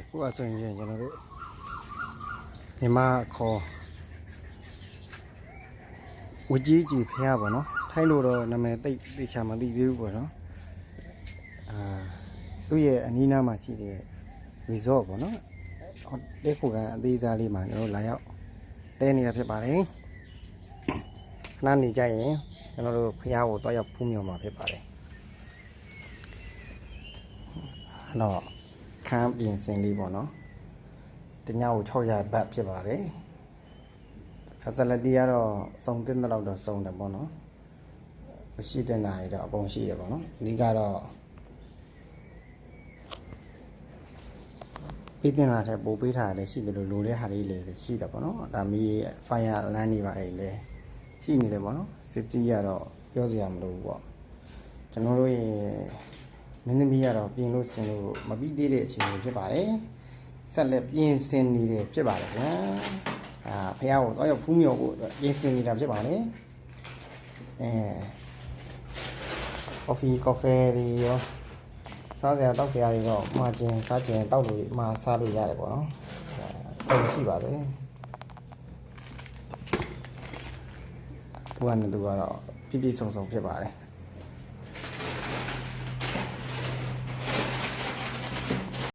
ခုအဆိုရင်ကျွန်တော်တို့မြန်မာခေါ်ဝကြီးကြီးဖះပေါ့နော်ထိုင်းလို့တော့နာမည်သိသိချာမသိသေးဘူးပေါ့နော်သူ့ရဲ့အနီးနားမှာရှိတဲ့ resort ပေါ့နော်တဲ့ခုကအသေးစားလေးမှာကျွန်တော်လာရောက်တဲနေတာဖြစ်ပါတယ်ခဏနေကြရင်ကျွန်တော်တို့ဖះကိုတော့ရောက်ဖူးမြော်မှာဖြစ်ပါတယ်အဲ့တော့ခန်းပြင်စင်လေးပေါ့နော်တညကို600ဘတ်ဖြစ်ပါတယ် facility ကတော့စုံတင်တဲ့လောက်တော့စုံတယ်ပေါ့နော်ရှိတဲ့နာရီတော့အကုန်ရှိရပေါ့နော်အဓိကတော့ပေးတင်လာတဲ့ပို့ပေးထားတယ်ရှိတယ်လို့လိုတဲ့ဟာလေးလည်းရှိတယ်ပေါ့နော်ဒါမီး fire alarm တွေပါတယ်လည်းရှိနေတယ်ပေါ့နော် safety ကတော့ပြောစရာမလိုဘူးပေါ့ကျွန်တော်တို့ရဲ့မင်းသမီးကတော့ပြင်လို့ဆင်လို့မပြီးသေးတဲ့အချိန်ဖြစ်ပါတယ်ဆက်လက်ပြင်ဆင်နေတယ်ဖြစ်ပါတယ်ဗျာဖះကိုတော့ရောက်ဖူးမြော်ဖို့ပြင်ဆင်နေတာဖြစ်ပါတယ်coffee တွေရောစားစရာတောက်စရာတွေတော့မှာကျင်စားကျင်တောက်လို့မှာစားလို့ရတယ်ပေါ့နော်စုံရှိပါတယ်ဘုရားနဲ့သူကတော့ပြည့်ပြည့်စုံစုံဖြစ်ပါတယ်